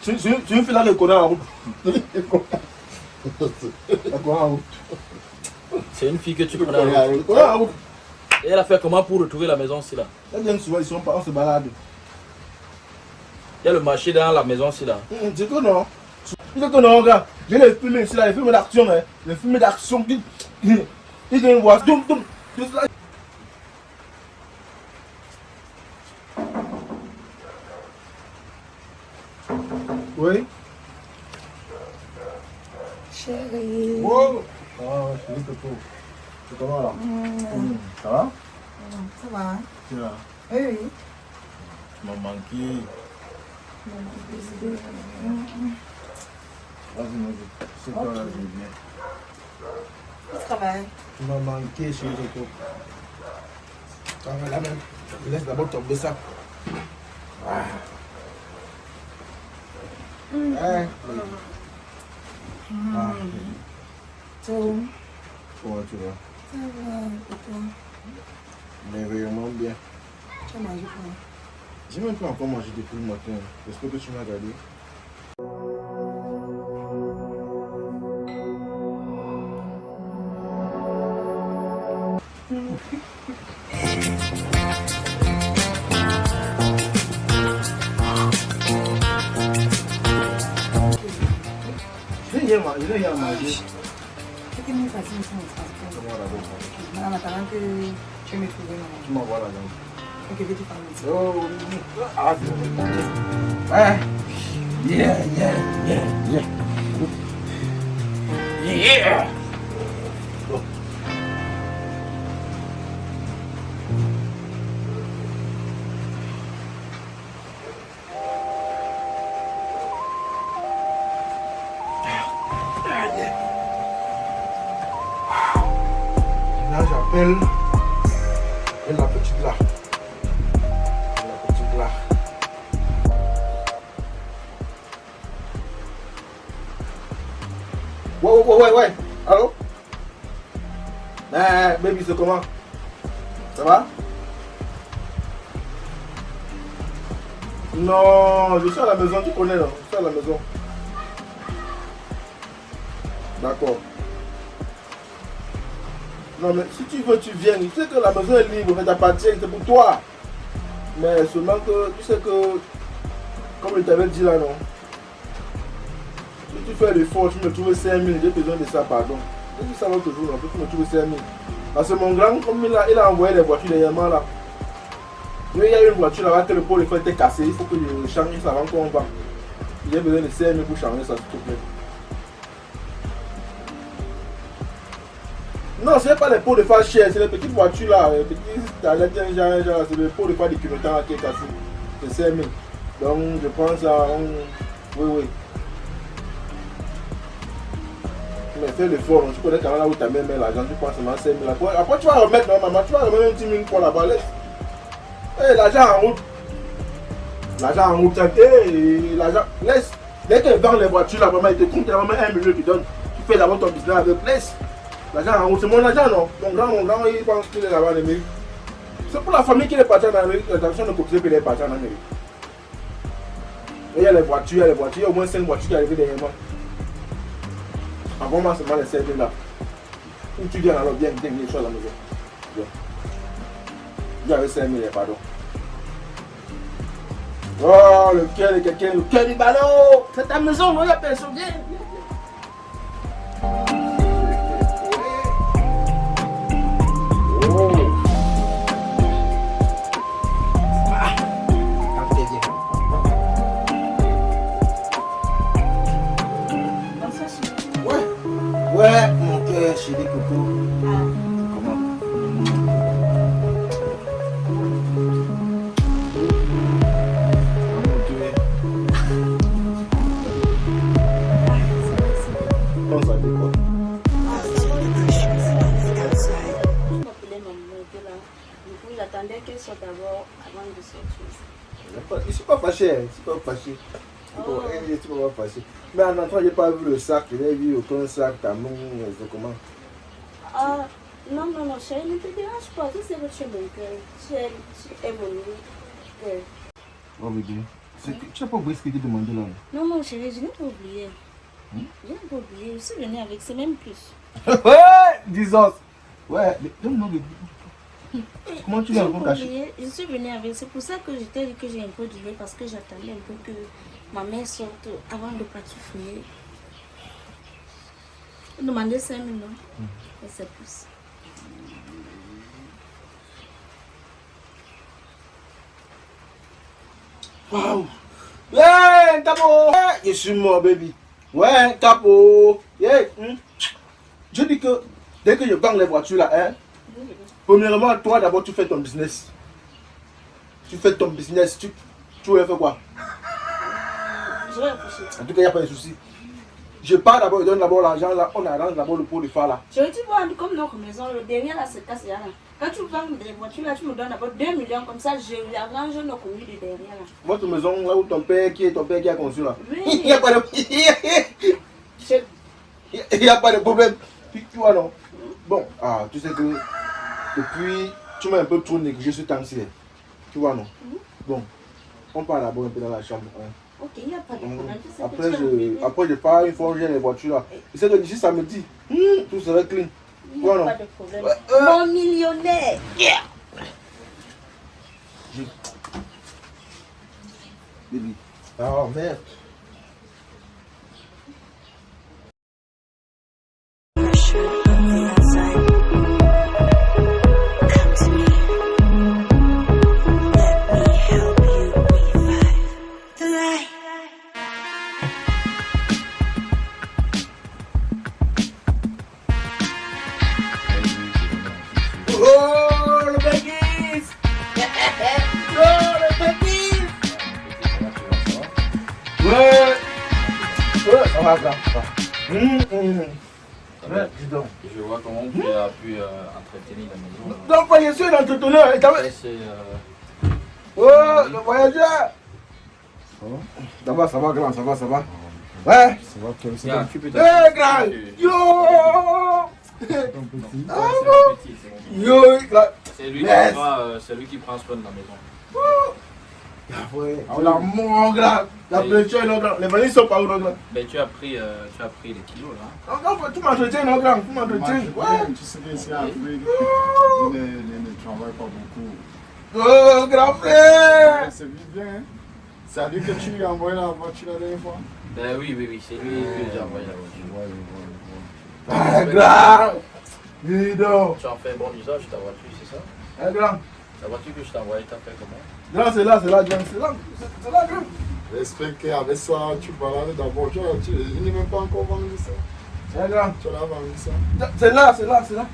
Tu me fais là le connard en route. C'est une fille que tu connais en route. Et elle a fait comment pour retrouver la maison aussi là? Elle vient souvent, ils sont pas, on se balade. Il y a le marché dans la maison aussi là. C'est que non. C'est que non, regarde. J'ai les films ici là, les films d'action, hein. Les films d'action qui. Ils viennent voir. Oui. Chérie. Wow. Ah, chérie, Coco. C'est comment là? Ça va? Ça va? Tu vas? Oui, oui. Tu m'as manqué. Vas-y. C'est quoi là, je viens. Au travail. Tu m'as manqué, chérie, Coco. Quand là même, je laisse d'abord tomber ça. Ah. Ah. Comment tu vas? Ça va, et toi? Merveilleusement bien. Tu as mangé quoi? J'ai même pas encore mangé depuis le matin. J'espère que tu m'as regardé. Je n'ai rien mangé. C'est que nous facile pour le transport. En attendant que je me trouve là. Tu m'envoies là-dedans. Ok, je vais te parler. Oh, ah, ouais. Yeah. Bon. Là, j'appelle la petite là. Ouais. Allô? Baby, c'est comment? Ça va? Non, je suis à la maison, tu connais, non? Je suis à la maison. D'accord. Non, mais si tu veux, tu viens. Tu sais que la maison est libre, mais t'appartient, c'est pour toi. Mais seulement que, tu sais que, comme je t'avais dit là, non? Si tu fais l'effort, tu me trouves 5 000, j'ai besoin de ça, pardon. Si ça va toujours, non, tu me trouves 5 000. Parce que mon grand, comme il a envoyé les voitures dernièrement là. Il y a une voiture là-bas que le pôle était cassé, il faut que je change ça avant qu'on va. J'ai besoin de 5 000 pour changer ça, s'il te plaît. Non, ce n'est pas les pots de phare chers, c'est les petites voitures là, les petites, c'est le pot de phare du kilomètre qui est cassé. C'est 5 000. Donc je pense à. Oui. Mais fais l'effort, tu connais quand même là où ta mère met l'argent, tu penses seulement 5 000. Après tu vas remettre, non maman, tu vas remettre un petit 1000 pour là-bas, laisse. Hey, l'argent en route. L'argent en route, hey, l'argent, laisse. Dès qu'elle vend les voitures là, maman, il te compte vraiment 1 million qui donne. Tu fais d'abord ton business avec, laisse. L'argent en route, c'est mon argent, non? Mon grand, il pense qu'il est là-bas en Amérique. C'est pour la famille qui est partie en Amérique, l'attention de cotiser qu'il est parti en Amérique. Et il y a les voitures, il y a au moins 5 voitures qui arrivent derrière moi. Avant moi, seulement les 5 000 là. Où tu viens alors, viens les choses à la maison. Viens. J'avais 5 000, pardon. Oh, le cœur de quelqu'un, le cœur du ballon. C'est ta maison, non? Il n'y a personne. Viens. Oh. Ouais, mon cœur, chérie Coco. Comment? Comment ça dit quoi? Du coup, il attendait qu'elle soit d'abord avant de sortir. Je suis pas fâché, je suis pas fâché. Je suis pas fâché. Mais en entrant, j'ai pas vu le sac, je n'ai vu aucun sac, ta main, c'est comment? Ah, non, chérie, ne te dérange pas. Tu sais que tu es mon cœur. Tu es mon cœur. Oh bébé, Tu n'as pas oublié ce que tu demandé là? Non, mon chéri, je n'ai pas oublié. Je n'ai pas oublié. Je suis venue avec, c'est même plus. Ouais, disons. Ouais, donne-moi le. Comment tu l'as encore caché? Je suis venue avec, c'est pour ça que je t'ai dit que j'ai un peu duré parce que j'attendais un peu que ma mère sorte avant de partir fouiller. Je demandais 5 000, non? Et c'est plus. Waouh! Ouais, capot! Je suis mort, baby. Ouais, capot! Yeah. Je dis que dès que je gagne les voitures là, hein, premièrement, toi d'abord, tu fais ton business. Tu fais ton business. Tu veux faire quoi? Je vais réfléchir. En tout cas, il n'y a pas de souci. Je pars d'abord, je donne d'abord l'argent là, on arrange d'abord le pot de phare là. Je veux dire, comme notre maison, le derrière là, c'est casse là. Quand tu vends des voitures là, tu me donnes d'abord 2 millions, comme ça, je arrange nos communes de derrière là. Votre maison là où ton père qui a conçu là. Oui. Il n'y a pas de. Il n'y a pas de problème. Tu vois non? Bon, tu sais que depuis, tu m'as un peu trop négligé ce temps-ci. Tu vois non? Bon, on part d'abord un peu dans la chambre. Hein. Ok, il n'y a pas de problème. Après, je pars une fois, j'ai les voitures là. Je sais que d'ici samedi, tout serait clean. Il n'y a pas de problème. Mon millionnaire. Yeah. Baby. Oh merde. Ça va, ça va. Dis donc. Je vois comment tu as pu entretenir la maison. Donc, je suis l'entrepreneur. C'est Oh, le voyageur. Ça va, grand, ça va. Ouais. Ça va, toi aussi. tu peux Hey, grand. Yo. Ton petit. Yo, là. C'est lui qui prend soin de la maison. Ouais. On a mon grand. La pression est non grand. Les valises sont pas où non grand. Ben, tu as pris les kilos là. Non, tu m'entretiens non grand. Tu m'entretiens. Ouais. Tu sais qu'ici en Afrique, ils ne travaillent pas beaucoup. Oh, grand frère. C'est bien. Hein? Ça veut dire que tu lui as envoyé la voiture la dernière fois? Ben oui, c'est lui que j'ai envoyé la voiture. Ah, grand. Dis donc. Tu en fais bon usage de ta voiture, c'est ça? Eh, grand. La voiture que je t'ai envoyée, t'as fait comment? Grand, c'est là, grand. C'est là, grand. J'espère qu'avec ça, tu balades d'abord. Il n'est même pas encore vendu ça. Eh, grand. Tu l'as vendu ça? C'est là.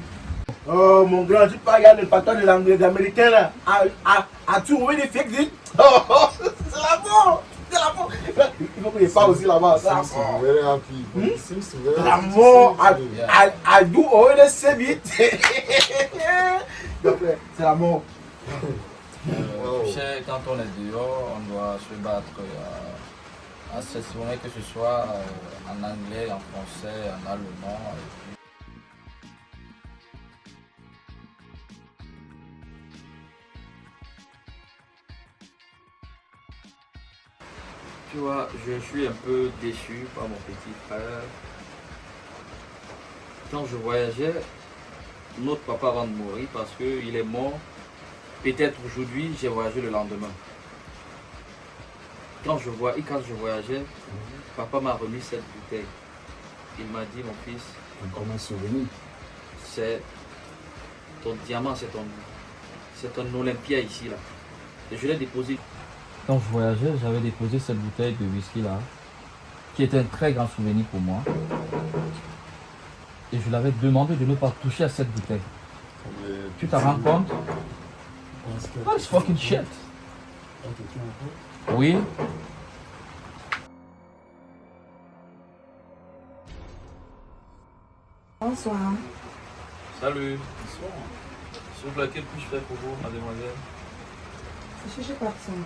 Oh, mon grand, tu peux regarder le patron de l'américain là. As-tu envoyé des fake deals? Oh, c'est la mort. Il faut que je parle aussi là-bas. C'est la mort. Very happy. C'est la mort. I do already save it. C'est la mort. Tu sais, quand on est dehors, on doit se battre à s'assurer que ce soit en anglais, en français, en allemand. Tu vois, je suis un peu déçu par mon petit frère. Quand je voyageais, notre papa avant de mourir, parce qu'il est mort, peut-être aujourd'hui, j'ai voyagé le lendemain. Quand je voyageais, papa m'a remis cette bouteille. Il m'a dit, mon fils, comme un souvenir. C'est ton diamant, c'est ton Olympia ici là. Et je l'ai déposé. Quand je voyageais, j'avais déposé cette bouteille de whisky là, qui était un très grand souvenir pour moi. Et je l'avais demandé de ne pas toucher à cette bouteille. Tu t'en rends compte? That's fucking shit. Oui. Bonsoir. Salut. Bonsoir. S'il vous plaît, quel puis-je faire pour vous, mademoiselle? C'est chercher Patson.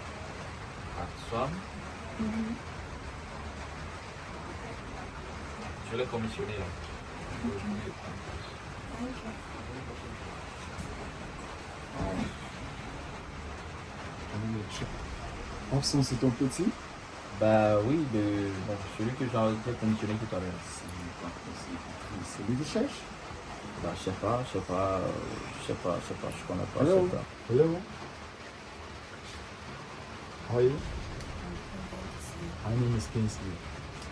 Patson? Je l'ai commissionné là. Papson, c'est ton petit? Bah oui, bon, celui que j'ai commissionné tout à l'heure. C'est lui qui cherche? Bah je sais pas, je connais pas. Hello. Je sais pas. Hello. How are you? My name is Kingsley.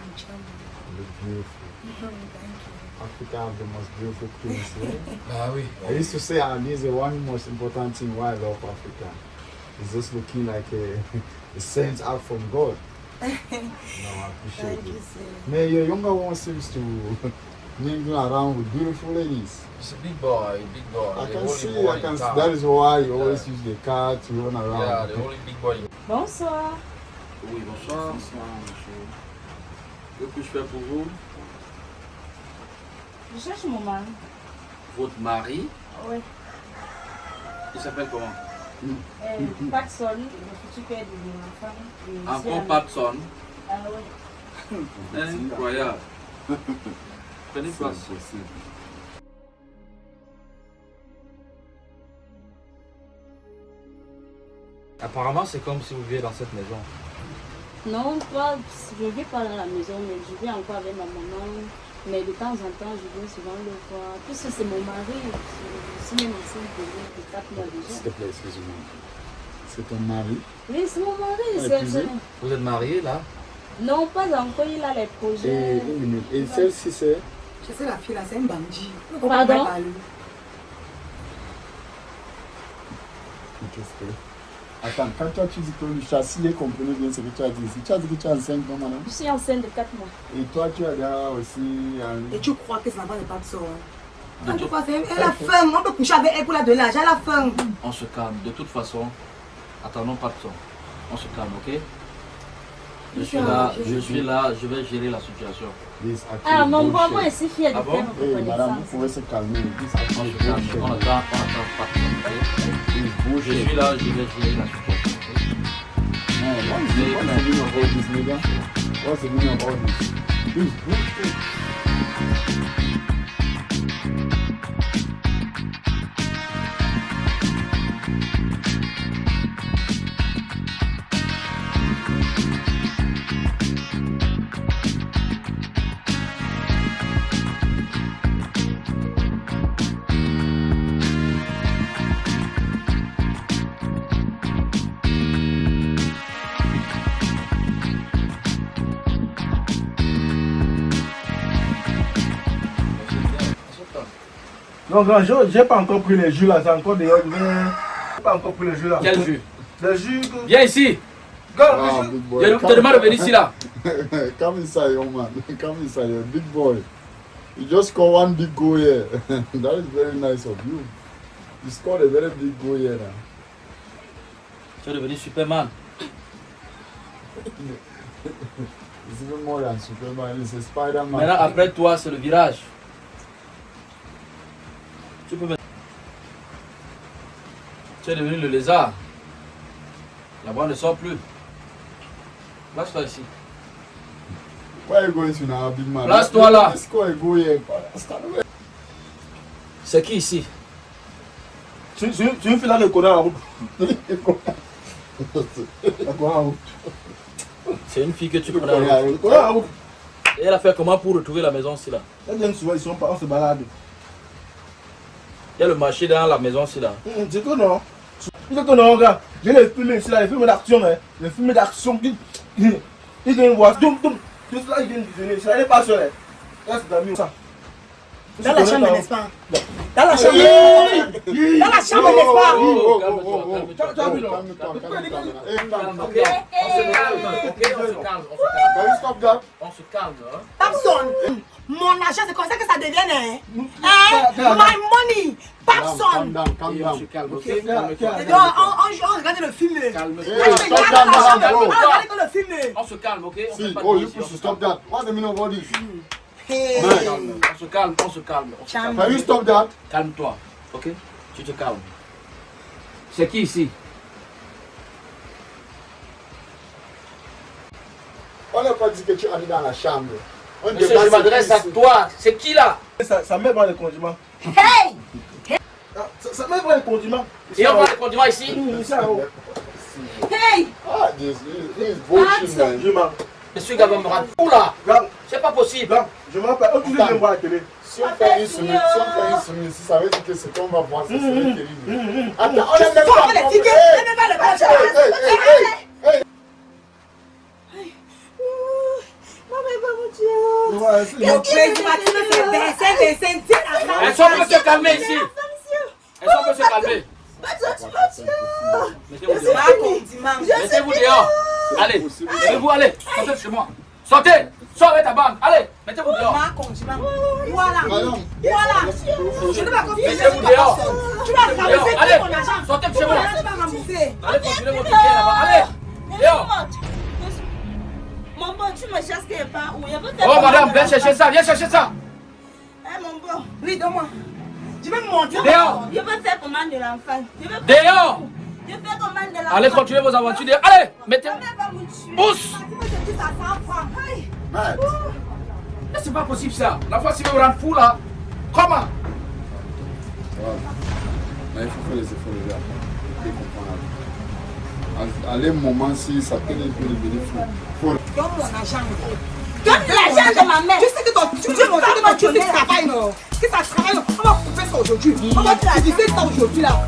I'm charming. You look beautiful. Thank you. Africa have the most beautiful queens, right? Bah oui. I used to say this is one most important thing why I love Africa. It's just looking like a sent out from God. No, I appreciate Thank you, it. sir. Man, your younger one seems to mingle around with beautiful ladies. It's a big boy, I can see, that is why you always use the car to run around. Yeah, the only big boy. Bonsoir. Oui, bonsoir. Que puis-je faire pour vous? Je cherche mon mari. Votre mari, Oui. il s'appelle comment? Patson, le futur père de ma femme. Encore Patson. Ah oui. Incroyable. Prenez place. Apparemment, c'est comme si vous viviez dans cette maison. Non, pas, je ne vis pas dans la maison, mais je vis encore avec ma maman. Mais de temps en temps, je viens souvent le voir. Puisque c'est mon mari, je suis même enceinte de 4 mois déjà. S'il te plaît, excuse-moi. C'est ton mari? Oui, c'est mon mari. Épousé? Vous êtes marié là? Non, pas encore, il a les projets. Et une minute. Et celle-ci, c'est? Je sais la fille là, c'est un bandit. Pardon? Qu'est-ce que... Attends, quand toi tu dis que le châssis est comprenez bien ce que tu as dit ici, tu as dit que tu es enceinte, non, madame? Je suis enceinte de 4 mois. Et toi, tu as déjà aussi... Et tu crois que ça va pas de sort? En tout cas, elle a faim. On peut coucher avec elle pour la donner. Elle a faim. On se calme. De toute façon, attendons pas de son. On se calme, ok? Je suis là, je vais gérer la situation. Ah, mon maman est si fière de Ah bon? faire notre Hey, madame, vous connaissance. pouvez se calmer. On se calme, on attend pas de son, ok? Je suis là, je vais gérer la situation, ok? What's the meaning of all this, nigga? What's the meaning of all this? Please, bullshit. Non, grand, j'ai pas encore pris les jus là, c'est encore dehors. J'ai pas encore pris les jus là. Quel jus? Les jus. Viens ici! Ah, big boy. Je te demande de venir ici là! Come inside, young man. Come inside, you're a big boy. You just score one big goal here. That is very nice of you. You scored a very big goal here now. Tu es devenu Superman. It's even more than Superman, it's a Spider-Man. Maintenant, après toi, c'est le virage. Tu peux mettre. Tu es devenu le lézard. La voix ne sort plus. Place-toi ici. Where are you going to now, big man? Place-toi là. Let's score a goal here. Stand away. C'est qui ici? Tu me fais là le connard en route. Le connard en route. C'est une fille que tu Le connais. Connard en route. Et elle a fait comment pour retrouver la maison ici là? Elles viennent souvent, ils sont pas, on se balade. Il y a le marché dans la maison ici là. C'est que non. C'est que non, gars. J'ai les films ici là, les films d'action, hein. Les films d'action qui. Ils viennent voir. Tout cela, ils viennent visionner. Ça n'est pas seul. Là, c'est d'amis. Ça. Dans la chambre, n'est-ce pas? Dans la chambre. Dans la chambre, n'est-ce pas? On se calme, hein? Papson, mon argent, c'est comme ça que ça devient, hein? My money, Papson. On se calme, ok? On regarde le film. On se calme, ok? On See, fait pas oh, de you bruit push ici, to stop that. What's the meaning of all this? on se calme, on se calme. Can you stop that? Calme-toi, ok? Tu te calmes. C'est qui ici? On n'a pas dit que tu allais dans la chambre. Monsieur, je m'adresse à toi. C'est qui là? Ça met pas les condiments. Hey! Ça met pas les condiments. Et on va les condiments ici? Ça, oh. Hey! Hey! Ah, this is bullshit, man. Je m'en. Monsieur Gab va me rendre fou là. Regarde, C'est pas possible. regarde, je m'en rappelle. Oh, tu viens de voir la télé. Si on fait une semaine, si ça veut dire que c'est qu'on va voir, ça serait terrible. Attends, on est même pas. Les tickets! Même pas le match! Ouais, c'est bon. Elles sont peut se calmer ici. Elles sont peut se calmer. Mettez-vous dehors. Mettez-vous dehors. Allez, mettez-vous, allez. Sortez de chez moi. Sortez. Sors avec ta bande. Allez, mettez-vous dehors. Voilà. Madame, Voilà. Je ne vais pas confier. Mettez-vous dehors. Tu vas rembourser Allez, tout mon argent. sortez de chez moi. Tu vas rembourser. Allez, continuez votre bien là-bas. Allez, dehors. Mon bon, tu me cherches quelque part où il y a Oh, madame, viens chercher ça. Viens chercher ça. Eh, mon bon, Oui, donne-moi. Je vais me monter. Dehors. je veux faire commande de l'enfant. Dehors. Je fais commande de l'enfant. Allez, continuez vos aventures. Allez, mettez-vous. Elle va me tuer. Pousse. Matt. Mais c'est pas possible ça. La fois si vous me rendre fou là. Comment? Voilà. Mais il faut faire les efforts, les gars. Il faut comprendre. À un moment, si ça peut devenir fou. Donne mon argent. Donne l'argent de ma mère. Tu sais que tu sais mon tu travailles, non? Que ça travaille, on va couper ça aujourd'hui. On va diviser ça aujourd'hui là.